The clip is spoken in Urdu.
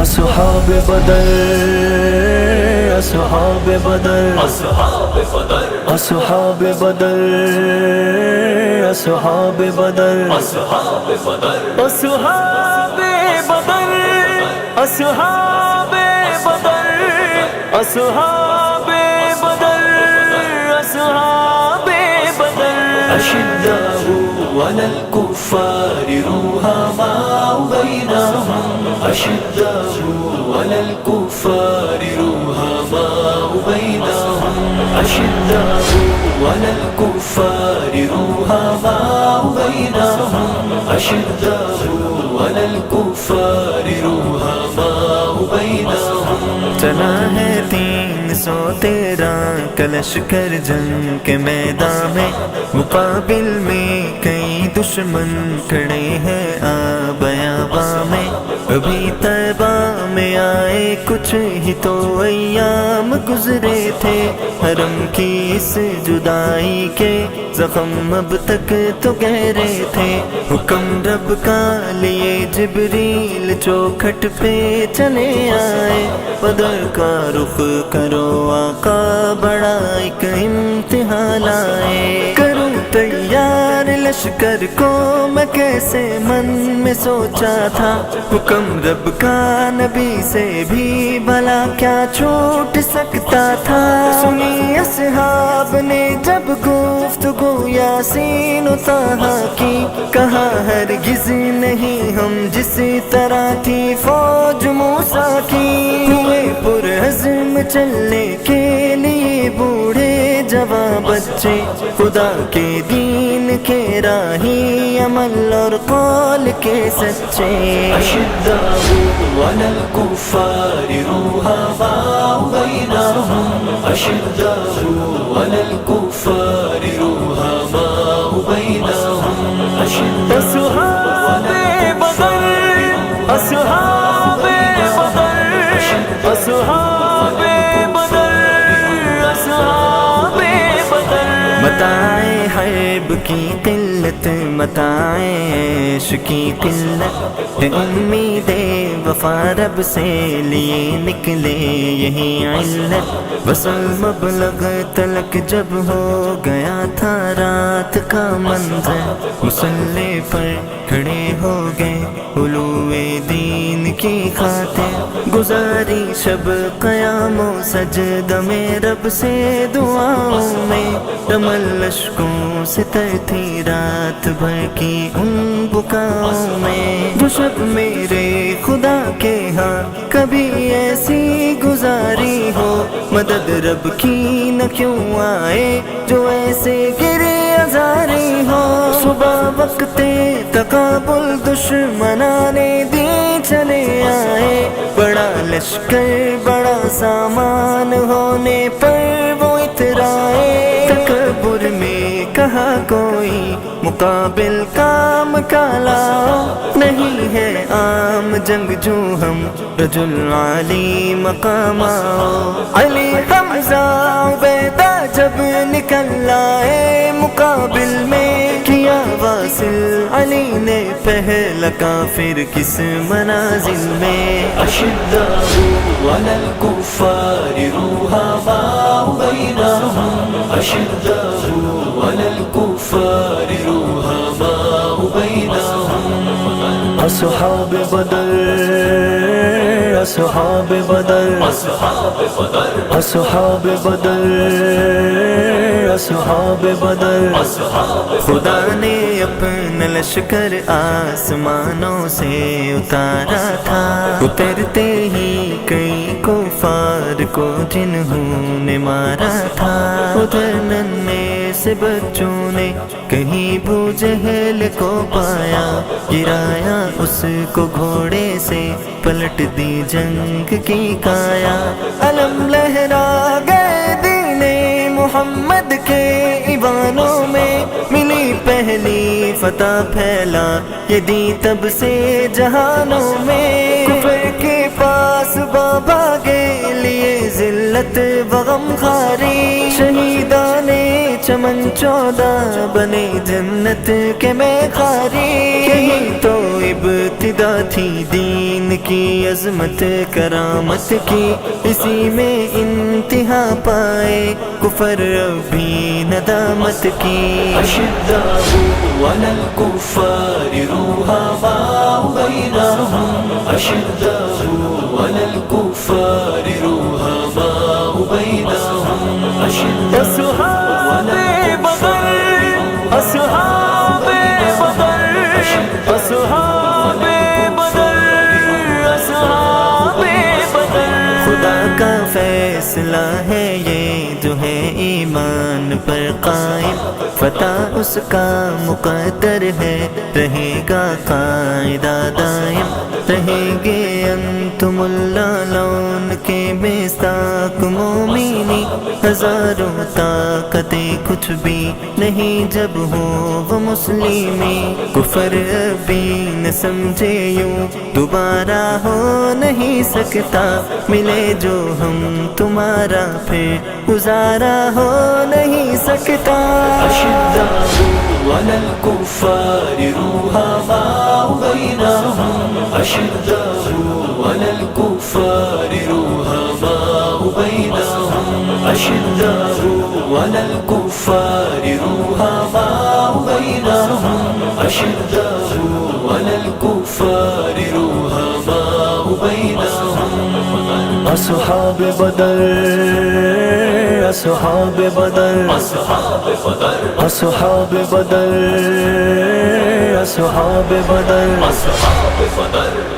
اصحاب بدر اصحاب بدر اصحاب بدر اصحاب بدر اصحاب بدر اصحاب بدر اصحاب بدر اصحاب بدر اصحاب بدر اصحاب بدر اشداء على الكفار رحماء بينهم اشداء على الكفار رحماء بينهم اشداء على الكفار رحماء بينهم اشداء على الكفار رحماء بينهم چلا ہے 313 کا لشکر جنگ کے میدان میں، مقابل میں کئی دشمن کھڑے ہیں آبا میں۔ ابھی طیبہ میں آئے کچھ ہی تو ایام گزرے تھے، حرم کی اس جدائی کے زخم اب تک تو گہرے تھے۔ حکم رب کا لیے جبریل چوکھٹ پہ چلے آئے، بدر کا رخ کرو آقا بڑا ایک امتحان لائے۔ کروں تیار لشکر کو میں کیسے من میں سوچا تھا، حکم رب کا نبی سے بھی بھلا کیا چھوٹ سکتا تھا۔ سنی اصحاب نے جب گفتگو یاسین و طٰہٰ کی، کہا ہرگز نہیں ہم جس طرح تھی فوج موسیٰ کی۔ ہوئے پرعزم چلنے کے لیے بوڑھے جوان بچے، خدا کے دین کے راہی عمل اور قول کے سچے۔ اشداء على الكفار رحماء بينهم اشداء على الكفار رحماء بينهم اصحاب بدر اصحاب بدر اصحاب بدر اصحاب بدر۔ متاع حرب کی قلت متاع عیش کی قلت ہے، امید وفا رب سے لیے نکلے یہی علت۔ وصل مبلغ تلک جب ہو گیا تھا رات کا منظر، مصلی پر کھڑے ہو گئے علوء دین کی خاطر، گزاری شب قیام و سجدہ میں رب سے دعاؤں میں، رمل اشکوں سے تر تھی رات بھر کی ان بکاؤں میں۔ جو شب میرے خدا کے ہاں کبھی ایسی گزاری ہو، مدد رب کی نہ کیوں آئے جو ایسے گریہ زاری ہو۔ صبح وقت تقابل دشمنان دین چلے آئے، بڑا لشکر بڑا سامان ہونے پر وہ اترائے۔ تکبر میں کہا کوئی مقابل کام کا لاؤ، نہیں ہے عام جنگ جو ہم رجل عالی مقام آؤ۔ علی حمزہ عبیدہ جب نکل آئے مقابل میں، کیا واصل علی نے پہلا کافر کس منازل میں۔ اشداء على الكفار رحماء بينهم اشداء على الكفار رحماء بينهم اصحاب بدر اصحاب بدر اصحاب بدر اصحاب بدر اصحاب بدر اصحاب خدا نے اپنا لشکر آسمانوں سے اتارا تھا، اترتے ہی کئی کفار کو جنہوں نے مارا تھا۔ ادھر ننھے سے بچوں نے کہیں ابو جہل کو پایا، گرایا اس کو گھوڑے سے پلٹ دی جنگ کی کایا۔ علم لہرا گئے دین محمد کے ایوانوں میں، ملی پہلی فتح پھیلا یہ دی تب سے جہانوں میں۔ کفر کے پاس بابا کے لیے ذلت و غم خاری، شہیدان چمن چمن 14 بنے جنت کے میخاری، یہی تو ابتدا تھی دین کی عظمت کرامت کی، اسی میں انتہا پائے کفر اب بھی ندامت کی۔ أشداء على الكفار رحماء بينهم، أشداء على الكفار رحماء بينهم، أشداء اصحاب بدر، اصحاب بدر، اصحاب بدر، اصحاب بدر۔ خدا کا فیصلہ ہے یہ جو ہے ایمان پر قائم، فتح اس کا مقدر ہے، رہے گا قاعدہ دائم، رہیں گے انتم اللالون کے مستاق مومنی، ہزاروں طاقتیں کچھ بھی نہیں جب ہو وہ مسلمی، کفر ابھی نہ سمجھے یوں دوبارہ ہو نہیں سکتا، ملے جو ہم تمہارا پھر گزارا ہو نہیں سکتا۔ أشداء على الكفار رحماء بينهم، أشداء على الكفار رحماء بينهم، أشداء على الكفار رحماء بينهم، أشداء على الكفار رحماء بينهم، أصحاب بدر، أصحاب بدر، أصحاب بدر، أصحاب بدر، أصحاب بدر، أصحاب بدر،